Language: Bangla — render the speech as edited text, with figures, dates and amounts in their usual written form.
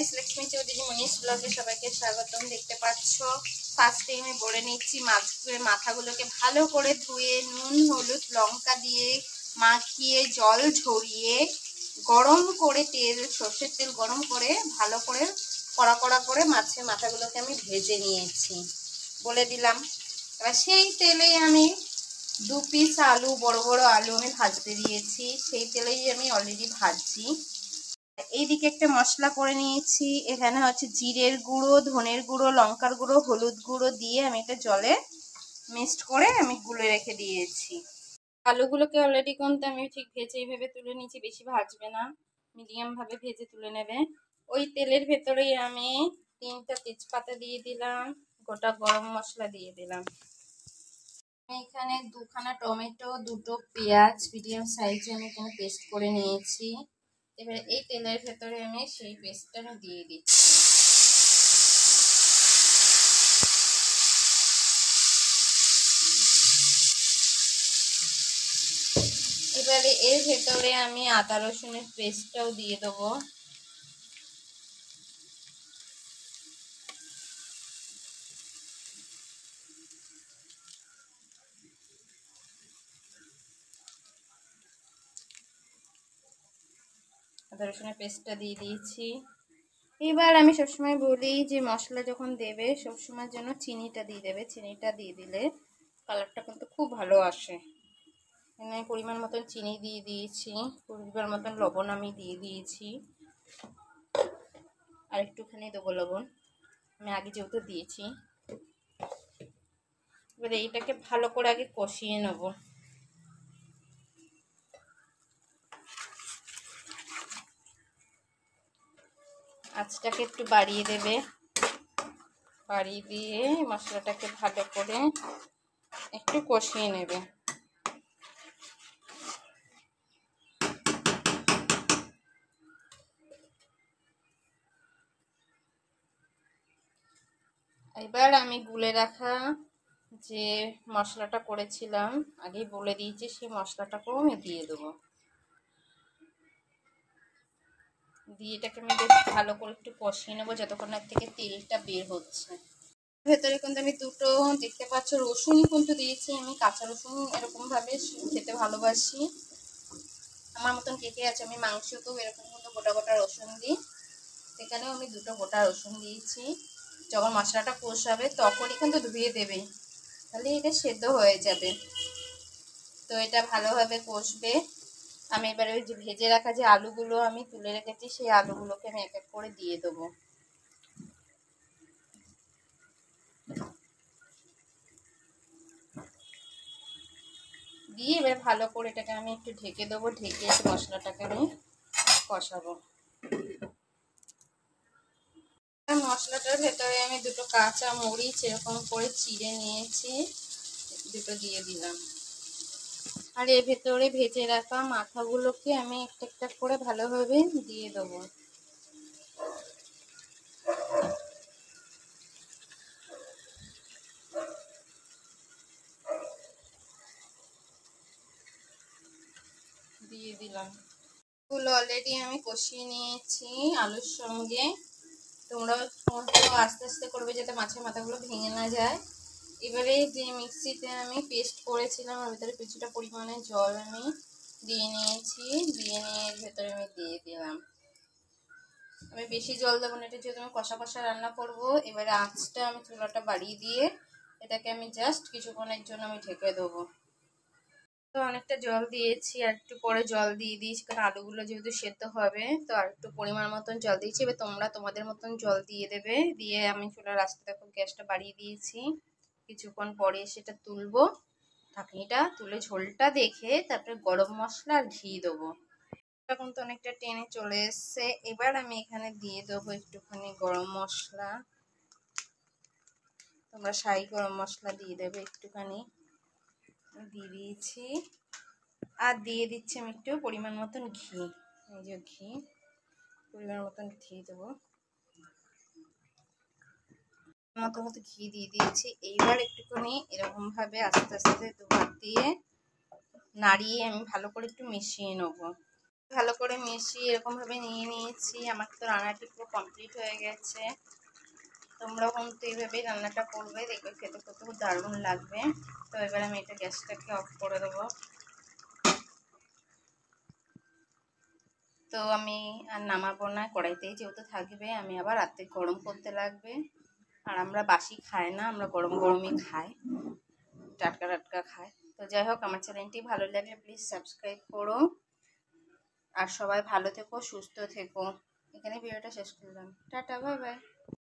গাইস, লক্ষ্মী চৌধুরী মনীষ ব্লগে সবাইকে স্বাগতম। দেখতে পাচ্ছ ফার্স্টে আমি বলে নিচ্ছি মাথাগুলোকে ভালো করে ধুয়ে নুন হলুদ লঙ্কা দিয়ে মাখিয়ে জল ঝরিয়ে গরম করে সর্ষের তেল গরম করে ভালো করে কড়া কড়া করে মাছের মাথাগুলোকে আমি ভেজে নিয়েছি বলে দিলাম। এবার সেই তেলেই আমি 2 পিস আলু বড় বড় আলু আমি ভাজতে দিয়েছি, সেই তেলেই আমি অলরেডি ভাজছি। এইদিকে একটা মশলা করে নিয়েছি, এখানে হচ্ছে জিরের গুঁড়ো ধনের গুঁড়ো লঙ্কার গুঁড়ো হলুদ গুঁড়ো দিয়ে আমি এটা জলে মিক্সড করে আমি গুলে রেখে দিয়েছি। আলুগুলোকে অলরেডি কিন্তু আমি ঠিক ভেজে এইভাবে তুলে নিয়েছি, বেশি ভাজবে না, মিডিয়াম ভাবে ভেজে তুলে নেবে। ওই তেলের ভেতরেই আমি 3টা তেজপাতা দিয়ে দিলাম, গোটা গরম মশলা দিয়ে দিলাম। আমি এখানে 2খানা টমেটো 2টো পেঁয়াজ মিডিয়াম সাইজে আমি এখানে পেস্ট করে নিয়েছি। এবারে এই তেলের ভেতরে আমি সেই পেস্টটা আমি দিয়ে দিচ্ছি। এবারে এর ভেতরে আমি আদা রসুনের পেস্টটাও দিয়ে দেবো। আদা রসুনের পেস্টটা দিয়ে দিয়েছি। এবার আমি সবসময় বলি যে মশলা যখন দেবে সবসময় যেন চিনিটা দিয়ে দেবে, চিনিটা দিয়ে দিলে কালারটা কিন্তু খুব ভালো আসে। এখানে পরিমাণ মতন চিনি দিয়ে দিয়েছি, পরিমাণ মতন লবণ আমি দিয়ে দিয়েছি, আর একটুখানি দেবো লবণ, আমি আগে যেহেতু দিয়েছি। এবারে এইটাকে ভালো করে আগে কষিয়ে নেব। আঁচটাকে একটু বাড়িয়ে দেবে, বাড়িয়ে দিয়ে মশলাটাকে ভালো করে একটু কষিয়ে নেবে। এবার আমি গুলে রাখা যে মশলাটা করেছিলাম আগেই বলে দিয়েছি, সেই মশলাটাকেও আমি দিয়ে দেবো। দিয়ে এটাকে আমি বেশ ভালো করে একটু কষিয়ে নেবো যতক্ষণ থেকে তেলটা বের হচ্ছে। ভেতরে কিন্তু আমি 2টো দেখতে পাচ্ছ রসুনই কিন্তু দিয়েছি, আমি কাঁচা রসুন এরকমভাবে খেতে ভালোবাসি। আমার মতন কে কে আছে, আমি মাংসকেও এরকম কিন্তু গোটা গোটা রসুন দিই, সেখানেও আমি 2টো গোটা রসুন দিয়েছি। যখন মশলাটা কষাবে তখনই কিন্তু ধুয়ে দেবে, তাহলে এটা সেদ্ধ হয়ে যাবে। তো এটা ভালোভাবে কষবে। আমি এবারে ওই যে ভেজে রাখা যে আলুগুলো আমি তুলে রেখেছি সেই আলুগুলোকে আমি এক এক করে দিয়ে দেবো। দিয়ে এবার ভালো করে এটাকে আমি একটু ঢেকে দেবো, ঢেকে মশলাটাকে আমি কষাবো। মশলাটার ভেতরে আমি 2টো কাঁচা মরিচ এরকম করে চিড়ে নিয়েছি, 2টো দিয়ে দিলাম। আর এর ভেতরে ভেজে রাখা মাথাগুলোকে আমি একটা একটা করে ভালোভাবে দিয়ে দেবো। দিয়ে দিলাম। ফুল অলরেডি আমি কষিয়ে নিয়েছি আলুর সঙ্গে। তোমরা আস্তে আস্তে করবে যাতে মাছের মাথাগুলো ভেঙে না যায়। এবারে যে মিক্সিতে আমি পেস্ট করেছিলাম ওর ভিতরে কিছুটা পরিমাণে জল আমি দিয়ে নিয়েছি, দিয়ে নিয়ে এর ভেতরে আমি দিয়ে দিলাম। আমি বেশি জল দেবো না, এটা যেহেতু আমি কষা কষা রান্না করবো। এবারে আঁচটা আমি চুলাটা বাড়িয়ে দিয়ে এটাকে আমি জাস্ট কিছুক্ষণের জন্য আমি ঢেকে দেবো। তো অনেকটা জল দিয়েছি, আর একটু পরে জল দিয়ে দিয়েছি কারণ আলুগুলো যেহেতু সেদ্ধ হবে, তো আর একটু পরিমাণ মতন জল দিয়েছি। এবার তোমরা তোমাদের মতন জল দিয়ে দেবে। দিয়ে আমি চুলার রাস্তা দেখো গ্যাসটা বাড়িয়ে দিয়েছি। কিছুক্ষণ পরে সেটা তুলবো, ঢাকনিটা তুলে ঝোলটা দেখে তারপরে গরম মশলা আর ঘি দেবো। এখন তো অনেকটা টেনে চলে এসছে। এবার আমি এখানে দিয়ে দেবো একটুখানি গরম মশলা, তোমরা শাহি গরম মশলা দিয়ে দেবে একটুখানি, দিয়ে দিয়েছি। আর দিয়ে দিচ্ছি আমি একটু পরিমাণ মতন ঘি, এই যে ঘি, পরিমাণ মতন ঘি দেবো, মতো ঘি দিয়ে দিয়েছি। এইবার একটুখানি এরকম ভাবে আস্তে আস্তে 2 হাত দিয়ে নাড়িয়ে আমি ভালো করে একটু মিশিয়ে নেবো। ভালো করে মিশিয়ে এরকমভাবে নিয়ে নিয়েছি। আমার তো রান্নাটি পুরো কমপ্লিট হয়ে গেছে। তোমরাও কিন্তু এইভাবেই রান্নাটা করবে, দেখবে খেতে খেতে খুব দারুণ লাগবে। তো এবার আমি এটা গ্যাসটাকে অফ করে দেবো। তো আমি আর নামাবো না, কড়াইতেই যেহেতু থাকবে। আমি আবার রাতে গরম করতে লাগবে। আর আমরা বাসি খাই না, আমরা গরম গরমই খাই, টাটকা টাটকা খাই। তো যাই হোক, আমার চ্যানেলটি ভালো লাগলে প্লিজ সাবস্ক্রাইব করো। আর সবাই ভালো থেকো, সুস্থ থেকো। এখানে ভিডিওটা শেষ করলাম। Tata, bye bye.